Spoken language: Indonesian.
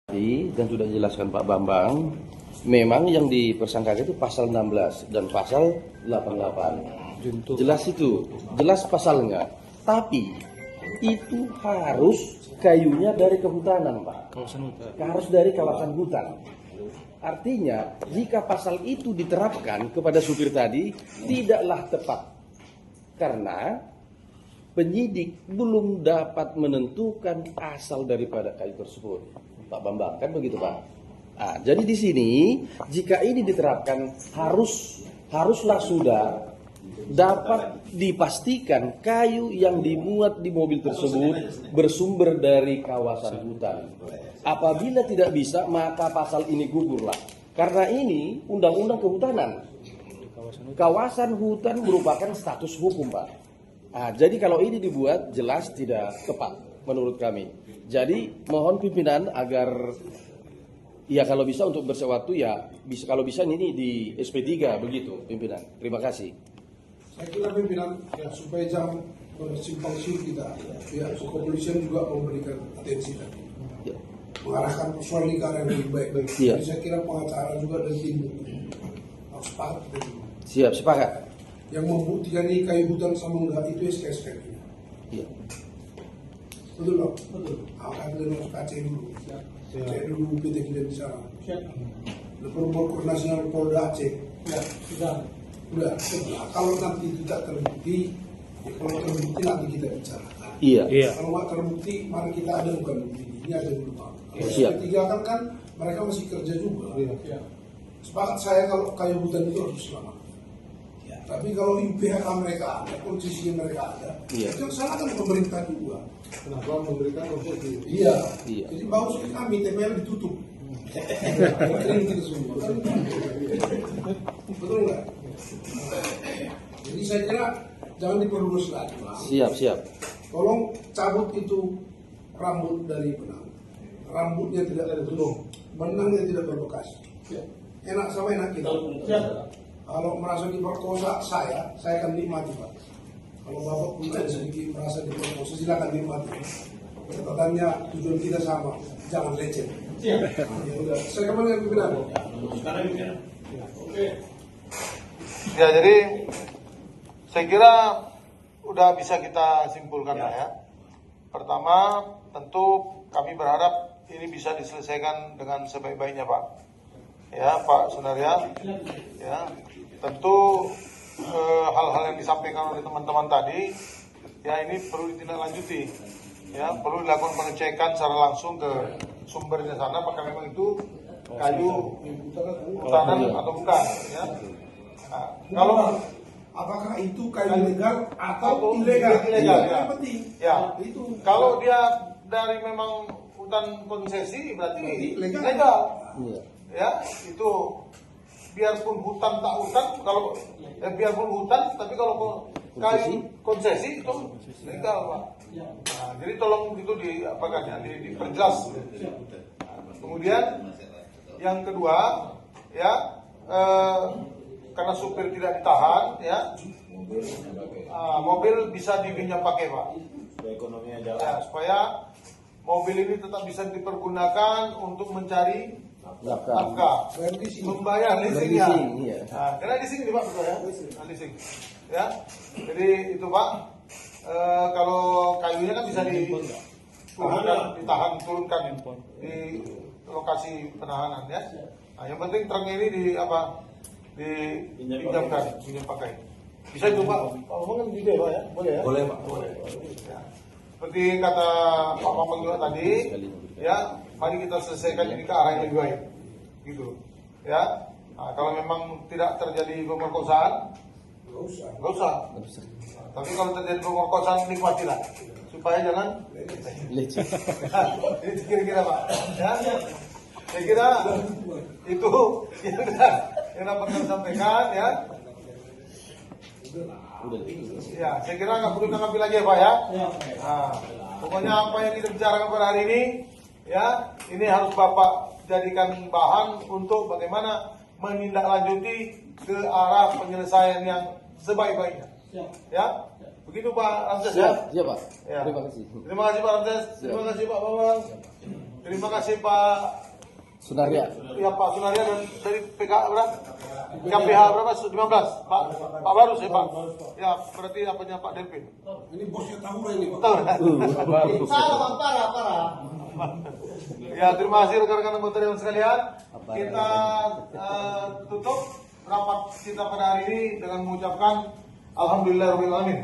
Dan sudah dijelaskan Pak Bambang, memang yang dipersangkakan itu pasal 16 dan pasal 88. Jelas itu, jelas pasalnya. Tapi itu harus kayunya dari kehutanan, Pak. Harus dari kawasan hutan. Artinya, jika pasal itu diterapkan kepada supir tadi, tidaklah tepat. Karena penyidik belum dapat menentukan asal daripada kayu tersebut. Pak Bambang, kan begitu Pak? Nah, jadi di sini jika ini diterapkan haruslah sudah dapat dipastikan kayu yang dimuat di mobil tersebut bersumber dari kawasan hutan. Apabila tidak bisa, maka pasal ini gugurlah. Karena ini undang-undang kehutanan. Kawasan hutan merupakan status hukum, Pak. Nah, jadi kalau ini dibuat jelas tidak tepat menurut kami. Jadi mohon pimpinan agar ya kalau bisa untuk bersewaktu ya bisa, kalau bisa ini di SP3 begitu pimpinan. Terima kasih. Saya kira pimpinan ya supaya jangan bersimpang siur kita ya kepolisian juga memberikan atensi tadi. Ya. Mengarahkan persoalan ke arah yang lebih baik. Ya. Jadi saya kira pengacara juga dan tim harus sepakat. Siap, sepakat. Yang membuktikan ini kayu hutan sama enggak itu SKSK. Iya. Betul loh? Betul. Akan dengan KC dulu. Cek dulu PT kita di sana. Lapor koordinasi dengan Polda Aceh. Ya, sudah. Udah. Nah, kalau nanti tidak terbukti, ya kalau terbukti nanti kita bicara. Iya. Kalau nggak terbukti, mari kita ada bukan bukti. Ini ada dulu Pak. Siap. Ketiga kan mereka masih kerja juga. Iya. Sepakat saya kalau kayu hutan itu harus selamat. Tapi kalau PHK mereka ada, konsesi mereka ada, iya. Itu salahkan pemerintah juga. Kenapa memberikan konsesi? Iya. Iya. Jadi bagus kami TPL ditutup. Kering kita semua. Betul nggak? Jadi saya kira jangan diperluas lagi. Siap, siap. Tolong cabut itu rambut dari benang. Rambutnya tidak ada tulang, benangnya tidak berbekas. Enak sama enak kita. Kalau merasa diperkosa saya akan nikmati Pak. Kalau Bapak punya sedikit merasa diperkosa, silakan nikmati. Catatannya tujuan kita sama, jangan lecet. Ya udah, saya kembali ke pimpinan. Oke. Ya, jadi saya kira udah bisa kita simpulkan lah ya. Pertama, tentu kami berharap ini bisa diselesaikan dengan sebaik-baiknya Pak. Ya, Pak Sunaria. Ya. Tentu hal-hal yang disampaikan oleh teman-teman tadi ya ini perlu ditindaklanjuti ya, perlu dilakukan pengecekan secara langsung ke sumbernya sana apakah memang itu kayu hutanan atau bukan ya. Nah, kalau apakah itu kayu legal atau ilegal? Ilegal ya. Penting. Ya. Itu kalau dia dari memang hutan konsesi berarti legal. Ya, itu biarpun hutan tak hutan, kalau biarpun hutan, tapi kalau kayu konsesi itu legal Pak. Nah, jadi tolong itu diperjelas. Nah, kemudian yang kedua, ya karena supir tidak ditahan, ya mobil bisa dipinjam pakai Pak. Supaya mobil ini tetap bisa dipergunakan untuk mencari nafkah, membayar leasingnya. Nah, karena leasing nih Pak, betul ya? Leasing. Ya, jadi itu Pak. Kalau kayunya kan bisa ditahan, turunkan di lokasi penahanan ya. Nah, yang penting truk ini dipinjamkan, pinjam pakai. Bisa itu Pak. Ngomongin gitu ya Pak ya? Boleh ya? Boleh Pak. Boleh. Ya. Seperti kata Pak Bambang juga tadi, ya, mari kita selesaikan ini ke arah yang lebih baik, gitu, ya. Nah, kalau memang tidak terjadi pemerkosaan, nggak usah. Nah, tapi kalau terjadi pemerkosaan nikmatilah, supaya jangan lecet. Ini kira-kira Pak, ya. Saya kira itu yang dapat saya sampaikan, ya. Ya, saya kira nggak perlu tanggapi lagi ya Pak ya. Nah, pokoknya apa yang kita bicarakan pada hari ini, ya, ini harus Bapak jadikan bahan untuk bagaimana menindaklanjuti ke arah penyelesaian yang sebaik-baiknya. Ya, begitu Pak Ramses ya. Siap Pak. Ya. Terima kasih. Terima kasih Pak Ramses. Terima kasih Pak Bambang. Terima kasih Pak Sunaria. ya Pak Sunaria dan dari PK berapa? KPH berapa? 15. Pak Barus ya Pak. Ya berarti apanya Pak Delvin. Ini bosnya Tahura ini, Pak. Betul. Salah, parah. Ya terima kasih rekan-rekan anggota dewan sekalian. Kita tutup rapat kita pada hari ini dengan mengucapkan Alhamdulillahirobbilalamin.